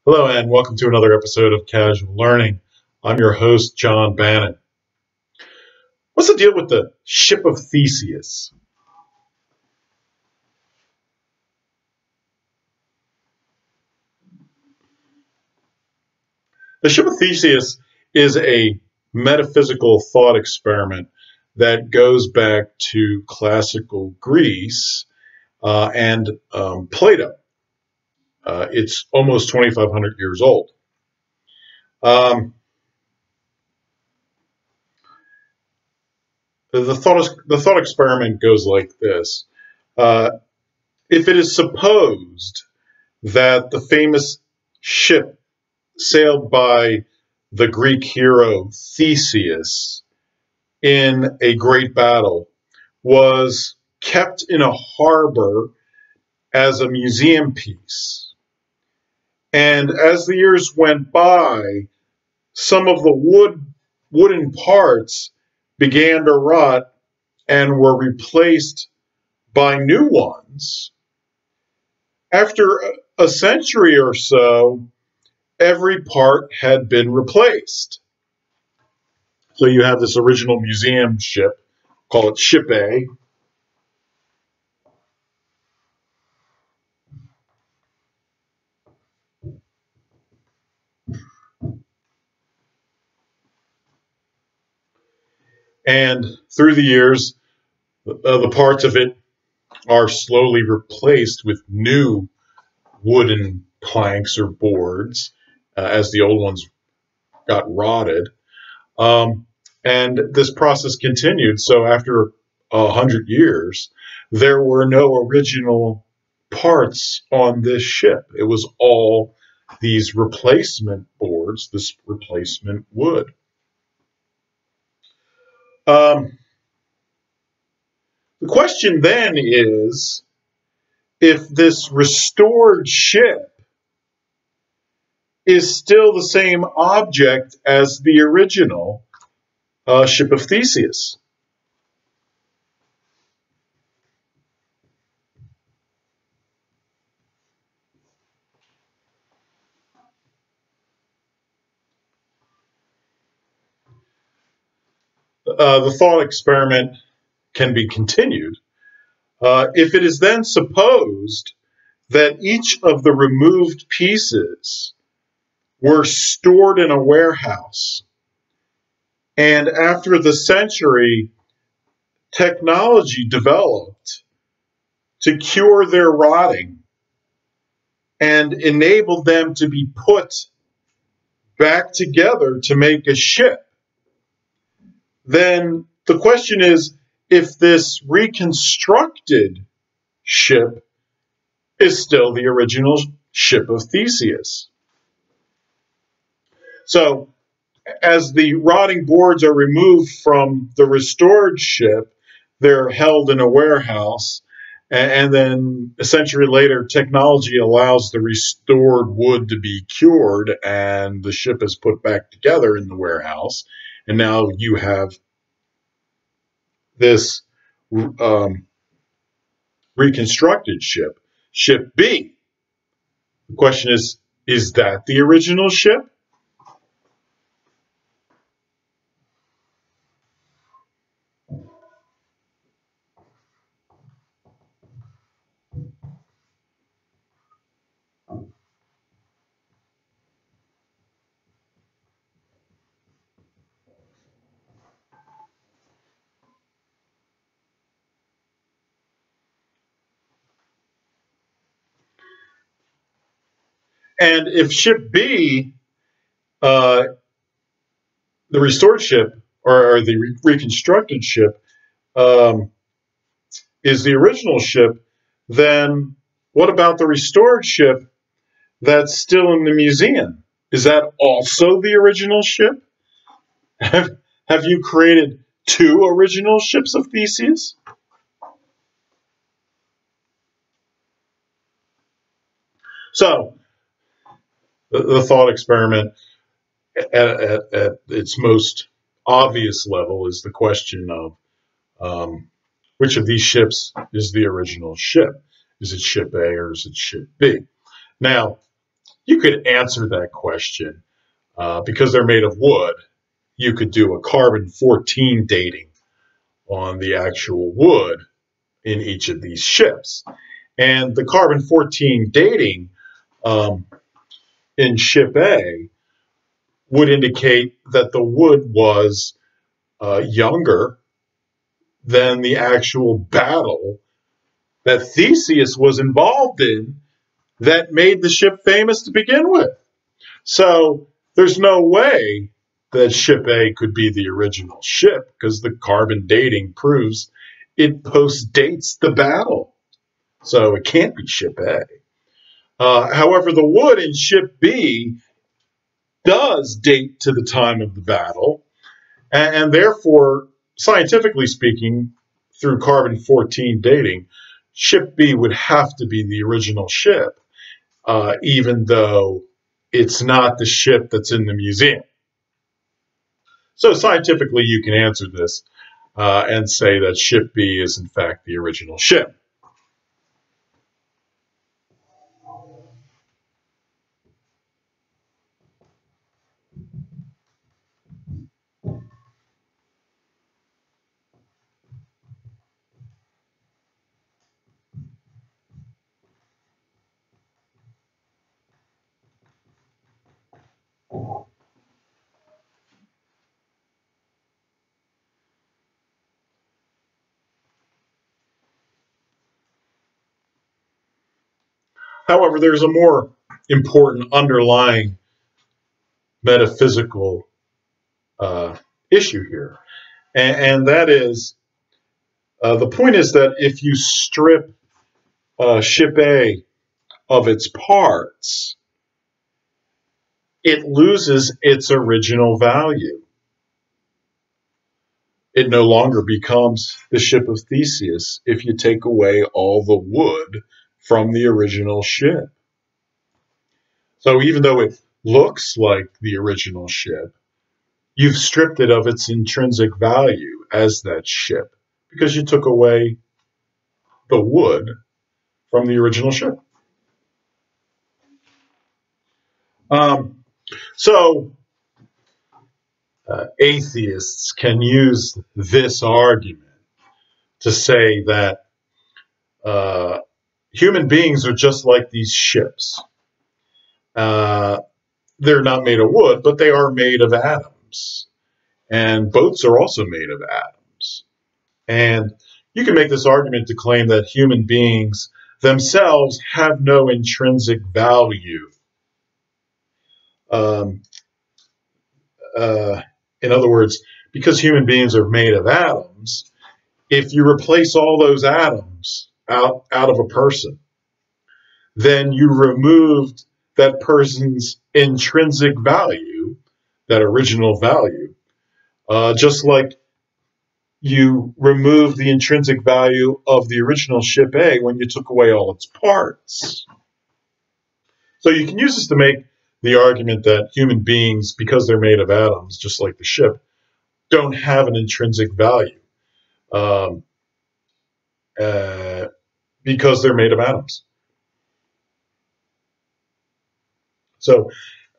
Hello and welcome to another episode of Casual Learning. I'm your host, John Bannan. What's the deal with the ship of Theseus? The ship of Theseus is a metaphysical thought experiment that goes back to classical Greece and Plato. It's almost 2,500 years old. The thought experiment goes like this. If it is supposed that the famous ship sailed by the Greek hero Theseus in a great battle was kept in a harbor as a museum piece, and as the years went by, some of the wooden parts began to rot and were replaced by new ones. After a century or so, every part had been replaced. So you have this original museum ship, call it Ship A. And through the years, the parts of it are slowly replaced with new wooden planks or boards as the old ones got rotted. And this process continued. So after 100 years, there were no original parts on this ship. It was all these replacement boards, this replacement wood. The question then is, if this restored ship is still the same object as the original ship of Theseus. The thought experiment can be continued. If it is then supposed that each of the removed pieces were stored in a warehouse, and after the century, technology developed to cure their rotting and enable them to be put back together to make a ship, then the question is if this reconstructed ship is still the original ship of Theseus. So, as the rotting boards are removed from the restored ship, they're held in a warehouse, and then a century later, technology allows the restored wood to be cured, and the ship is put back together in the warehouse, and now you have this reconstructed ship, Ship B. The question is that the original ship? And if Ship B, the restored ship, or the reconstructed ship, is the original ship, then what about the restored ship that's still in the museum? Is that also the original ship? Have you created two original ships of Theseus? So, the thought experiment at its most obvious level is the question of which of these ships is the original ship? Is it Ship A or is it Ship B? Now, You could answer that question because they're made of wood. You could do a carbon-14 dating on the actual wood in each of these ships. And the carbon-14 dating in ship A would indicate that the wood was younger than the actual battle that Theseus was involved in that made the ship famous to begin with. So there's no way that ship A could be the original ship because the carbon dating proves it postdates the battle. So it can't be ship A. However, the wood in ship B does date to the time of the battle, and therefore, scientifically speaking, through carbon-14 dating, ship B would have to be the original ship, even though it's not the ship that's in the museum. So scientifically, you can answer this and say that ship B is in fact the original ship. However, there's a more important underlying metaphysical issue here, and that is the point is that if you strip ship A of its parts, it loses its original value. It no longer becomes the ship of Theseus if you take away all the wood from the original ship. So even though it looks like the original ship, you've stripped it of its intrinsic value as that ship because you took away the wood from the original ship. So atheists can use this argument to say that human beings are just like these ships. They're not made of wood, but they are made of atoms. And boats are also made of atoms. And you can make this argument to claim that human beings themselves have no intrinsic value. In other words, because human beings are made of atoms, if you replace all those atoms out of a person, then you removed that person's intrinsic value, that original value, just like you removed the intrinsic value of the original ship A when you took away all its parts. So you can use this to make the argument that human beings, because they're made of atoms, just like the ship, don't have an intrinsic value because they're made of atoms. So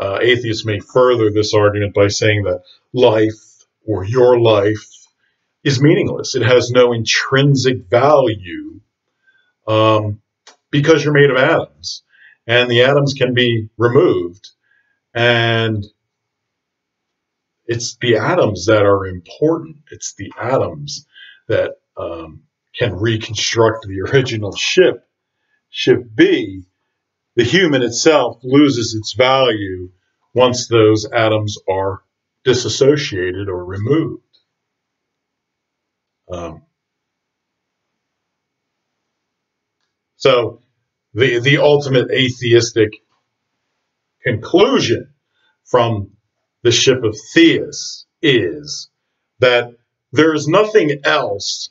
atheists may further this argument by saying that life, or your life, is meaningless. It has no intrinsic value because you're made of atoms. And the atoms can be removed. And it's the atoms that are important. It's the atoms that can reconstruct the original ship. Ship B, the human itself loses its value once those atoms are disassociated or removed. So the ultimate atheistic conclusion from the ship of Theseus is that there is nothing else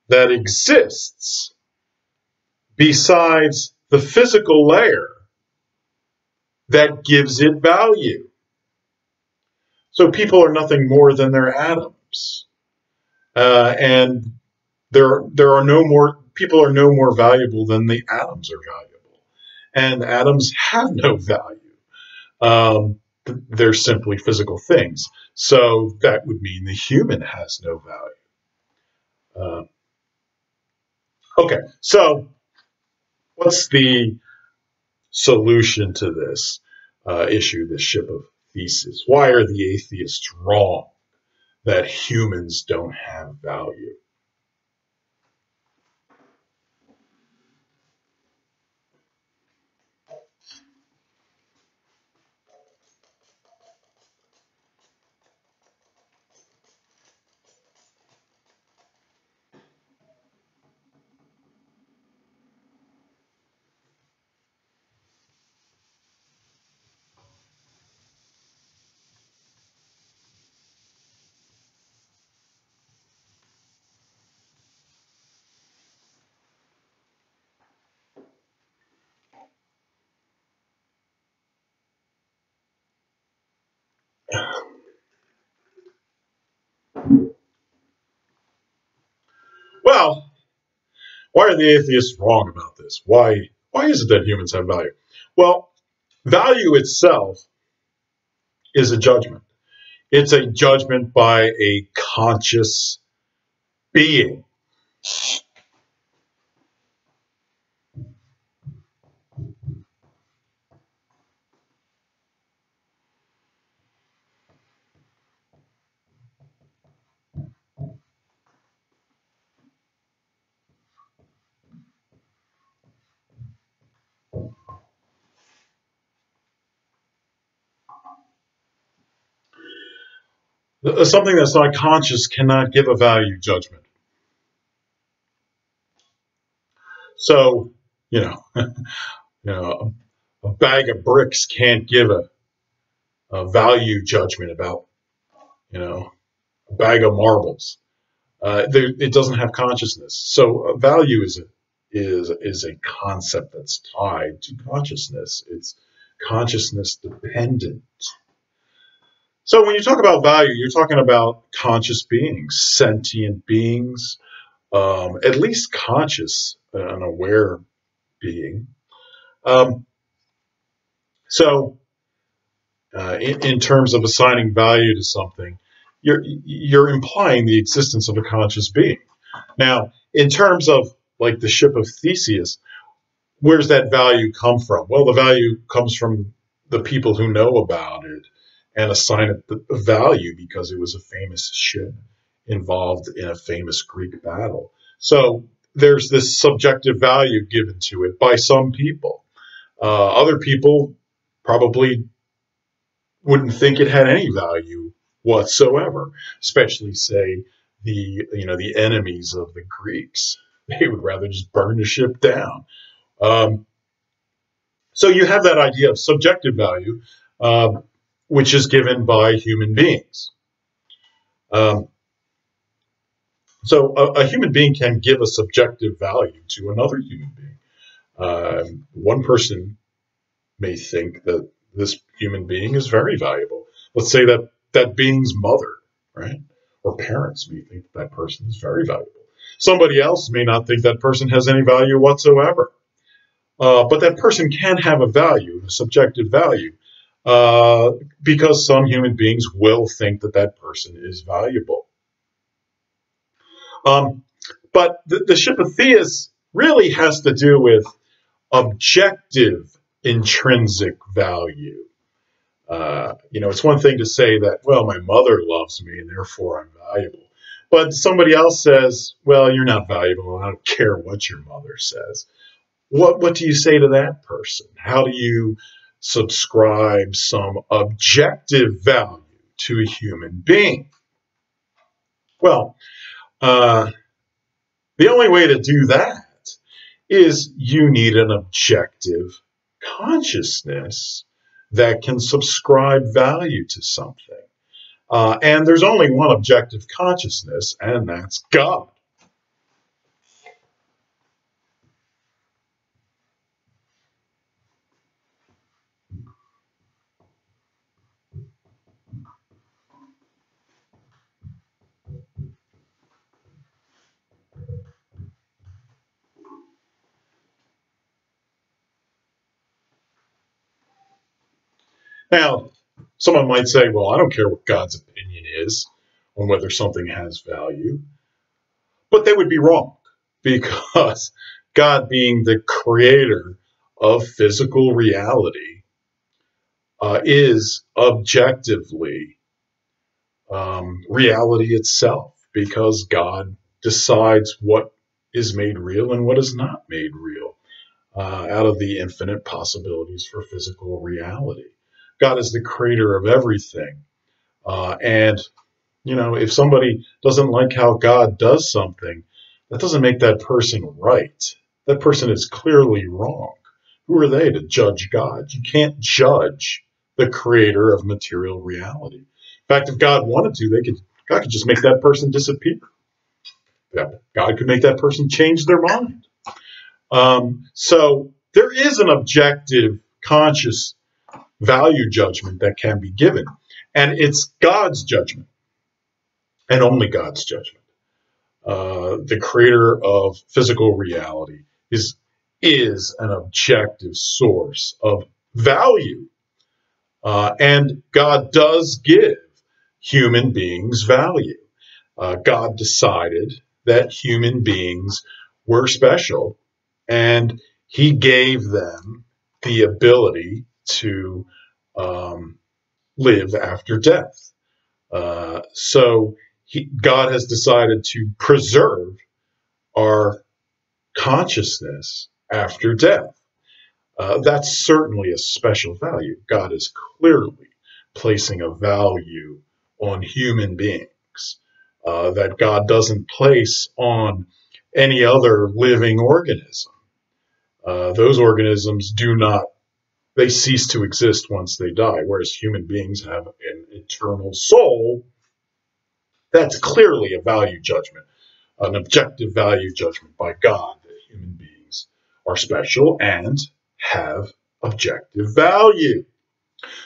that exists besides the physical layer that gives it value. So people are nothing more than their atoms, and there are no more. People are no more valuable than the atoms are valuable, and atoms have no value. They're simply physical things. So that would mean the human has no value. Okay, so what's the solution to this issue, the ship of Theseus? Why are the atheists wrong that humans don't have value? Well, why are the atheists wrong about this? Why is it that humans have value? Well, value itself is a judgment. It's a judgment by a conscious being. Something that's not conscious cannot give a value judgment. So, you know, a bag of bricks can't give a value judgment about, a bag of marbles. It doesn't have consciousness. So, value is a concept that's tied to consciousness. It's consciousness dependent. So, when you talk about value, you're talking about conscious beings, sentient beings, at least conscious, an aware being. Um, so, in terms of assigning value to something, you're implying the existence of a conscious being. Now, in terms of like the ship of Theseus, where's that value come from? Well, the value comes from the people who know about it and assign it the value because it was a famous ship involved in a famous Greek battle. So there's this subjective value given to it by some people. Other people probably wouldn't think it had any value whatsoever, especially say the enemies of the Greeks. They would rather just burn the ship down. Um, so you have that idea of subjective value, uh, which is given by human beings. Um, so a human being can give a subjective value to another human being. One person may think that this human being is very valuable. Let's say that that being's mother, right, or parents may think that person is very valuable. Somebody else may not think that person has any value whatsoever. But that person can have a value, a subjective value, uh, because some human beings will think that that person is valuable. Um, but the ship of Theus really has to do with objective intrinsic value. It's one thing to say that, well, my mother loves me and therefore I'm valuable. But somebody else says, well, you're not valuable. I don't care what your mother says. What do you say to that person? How do you subscribe some objective value to a human being? Well, uh, the only way to do that is you need an objective consciousness that can subscribe value to something. And there's only one objective consciousness, and that's God. Now, someone might say, well, I don't care what God's opinion is on whether something has value, but they would be wrong, because God, being the creator of physical reality, is objectively reality itself, because God decides what is made real and what is not made real out of the infinite possibilities for physical reality. God is the creator of everything. And, if somebody doesn't like how God does something, that doesn't make that person right. That person is clearly wrong. Who are they to judge God? You can't judge the creator of material reality. In fact, if God wanted to, God could just make that person disappear. God could make that person change their mind. So there is an objective, conscious value judgment that can be given, and it's God's judgment, and only God's judgment. The creator of physical reality is an objective source of value, and God does give human beings value. God decided that human beings were special, and he gave them the ability to live after death. So God has decided to preserve our consciousness after death. That's certainly a special value. God is clearly placing a value on human beings that God doesn't place on any other living organism. Those organisms they cease to exist once they die, whereas human beings have an eternal soul. That's clearly a value judgment, an objective value judgment by God, that human beings are special and have objective value.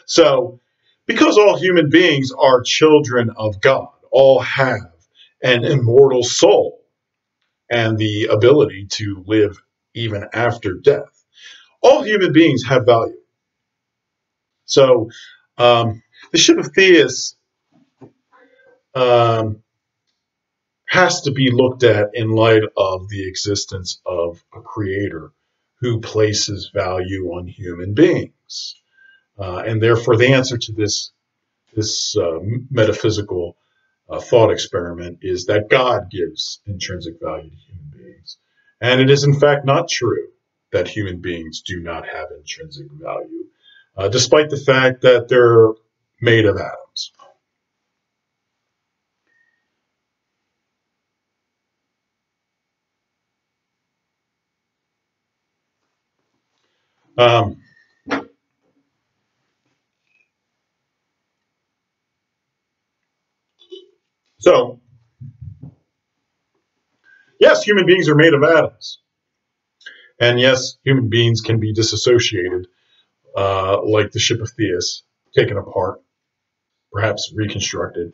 So, because all human beings are children of God, all have an immortal soul and the ability to live even after death, all human beings have value. So, the ship of Theseus has to be looked at in light of the existence of a creator who places value on human beings. And therefore, the answer to this metaphysical thought experiment is that God gives intrinsic value to human beings. And it is, in fact, not true that human beings do not have intrinsic value, despite the fact that they're made of atoms. Um, so, yes, human beings are made of atoms. And yes, human beings can be disassociated, like the ship of Theseus, taken apart, perhaps reconstructed.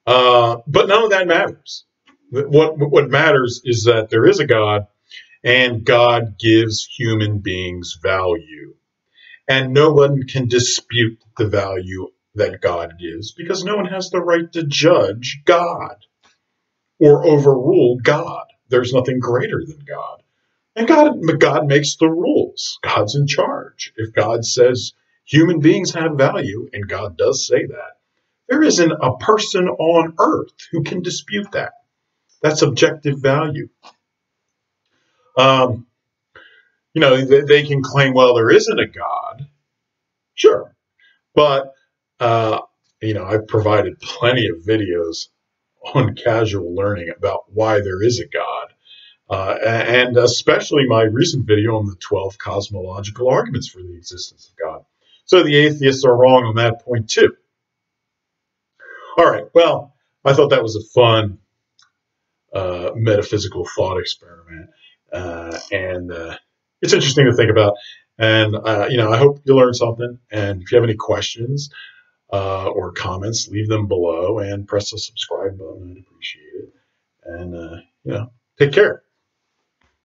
But none of that matters. What matters is that there is a God, and God gives human beings value. And no one can dispute the value that God gives, because no one has the right to judge God or overrule God. There's nothing greater than God. And God makes the rules. God's in charge. If God says human beings have value, and God does say that, there isn't a person on earth who can dispute that. That's objective value. Um, they can claim, well, there isn't a God. Sure. But, I've provided plenty of videos on casual learning about why there is a God. And especially my recent video on the 12 cosmological arguments for the existence of God. So the atheists are wrong on that point too. All right, well, I thought that was a fun metaphysical thought experiment. And it's interesting to think about. And, I hope you learned something. And if you have any questions or comments, leave them below and press the subscribe button. I'd appreciate it. And, take care.